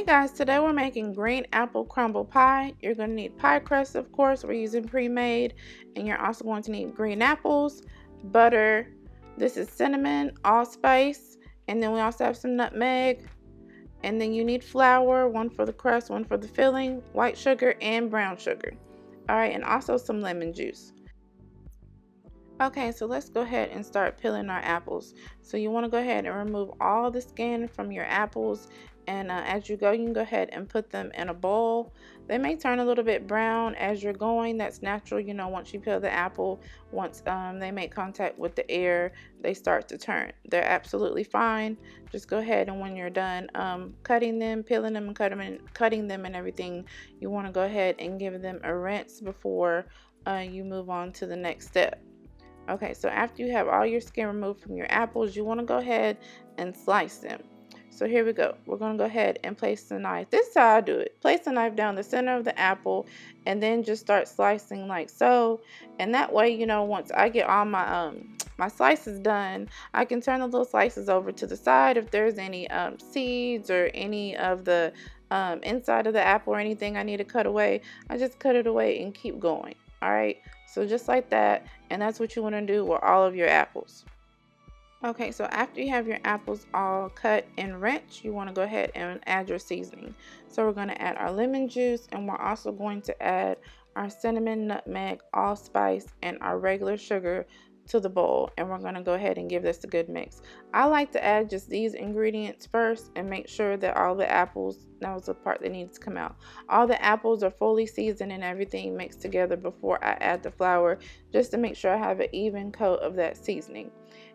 Guys, today we're making green apple crumble pie. You're going to need pie crust, of course. We're using pre-made, and you're also going to need green apples, butter. This is cinnamon, allspice, and then we also have some nutmeg. And then you need flour, one for the crust, one for the filling, white sugar, and brown sugar. All right, and also some lemon juice. Okay, so let's go ahead and start peeling our apples. So you want to go ahead and remove all the skin from your apples, and as you go, you can go ahead and put them in a bowl. They may turn a little bit brown as you're going. That's natural, you know, once you peel the apple, once they make contact with the air, they start to turn. They're absolutely fine. Just go ahead, and when you're done cutting them, peeling them, and cutting them and everything, you want to go ahead and give them a rinse before you move on to the next step. Okay, so after you have all your skin removed from your apples, you want to go ahead and slice them. So here we go. We're going to go ahead and place the knife. This is how I do it. Place the knife down the center of the apple and then just start slicing like so. And that way, you know, once I get all my my slices done, I can turn the little slices over to the side. If there's any seeds or any of the inside of the apple or anything I need to cut away, I just cut it away and keep going. All right, so just like that, and that's what you want to do with all of your apples. Okay, so after you have your apples all cut and rinsed, you want to go ahead and add your seasoning. So we're going to add our lemon juice, and we're also going to add our cinnamon, nutmeg, allspice, and our regular sugar to the bowl, and we're going to go ahead and give this a good mix. I like to add just these ingredients first and make sure that all the apples, that was the part that needs to come out, all the apples are fully seasoned and everything mixed together before I add the flour, just to make sure I have an even coat of that seasoning.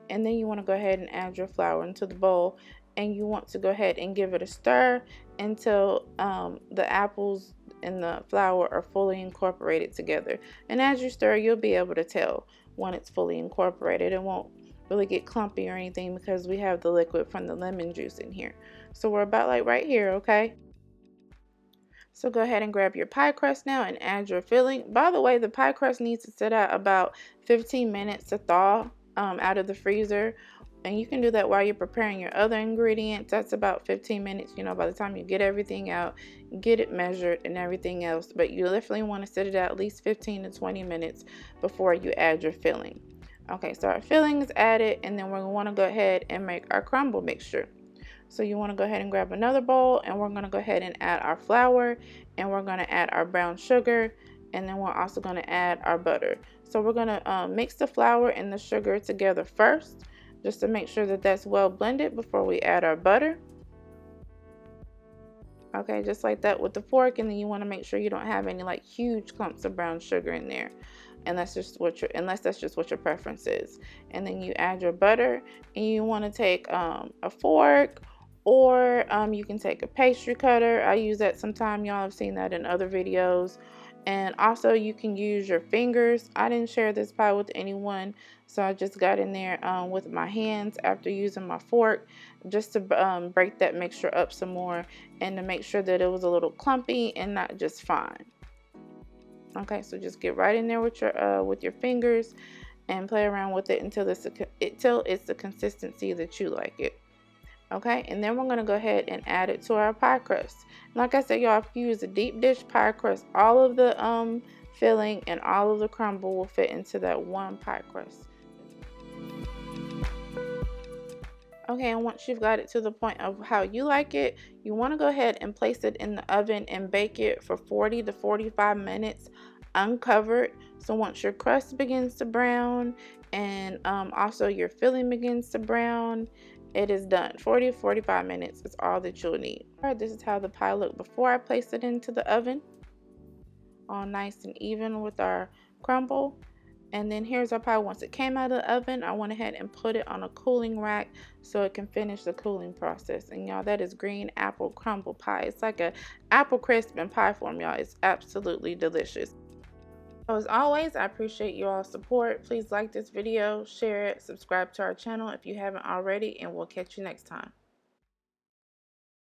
And then you want to go ahead and add your flour into the bowl, and you want to go ahead and give it a stir until the apples and the flour are fully incorporated together. And as you stir, you'll be able to tell when it's fully incorporated. It won't really get clumpy or anything because we have the liquid from the lemon juice in here. So we're about like right here, okay? So go ahead and grab your pie crust now and add your filling. By the way, the pie crust needs to sit out about 15 minutes to thaw out of the freezer. And you can do that while you're preparing your other ingredients. That's about 15 minutes, you know, by the time you get everything out, get it measured and everything else. But you definitely want to sit it out at least 15 to 20 minutes before you add your filling. Okay, so our filling is added, and then we're going to want to go ahead and make our crumble mixture. So you want to go ahead and grab another bowl, and we're going to go ahead and add our flour, and we're going to add our brown sugar, and then we're also going to add our butter. So we're going to mix the flour and the sugar together first, just to make sure that that's well blended before we add our butter. Okay, just like that with the fork, and then you want to make sure you don't have any like huge clumps of brown sugar in there, and that's just what unless that's just what your preference is. And then you add your butter, and you want to take a fork, or you can take a pastry cutter. I use that sometime. Y'all have seen that in other videos. And also you can use your fingers. I didn't share this pie with anyone, so I just got in there with my hands after using my fork, just to break that mixture up some more and to make sure that it was a little clumpy and not just fine. Okay, so just get right in there with your fingers and play around with it until it's the consistency that you like it. Okay, and then we're going to go ahead and add it to our pie crust. Like I said, y'all, if you use a deep dish pie crust, all of the filling and all of the crumble will fit into that one pie crust. Okay, and once you've got it to the point of how you like it, you want to go ahead and place it in the oven and bake it for 40 to 45 minutes uncovered. So once your crust begins to brown and also your filling begins to brown, it is done. 40 to 45 minutes is all that you'll need. All right, this is how the pie looked before I placed it into the oven. All nice and even with our crumble. And then here's our pie. Once it came out of the oven, I went ahead and put it on a cooling rack so it can finish the cooling process. And y'all, that is green apple crumble pie. It's like a apple crisp in pie form, y'all. It's absolutely delicious. So as always, I appreciate you all's support. Please like this video, share it, subscribe to our channel if you haven't already, and we'll catch you next time.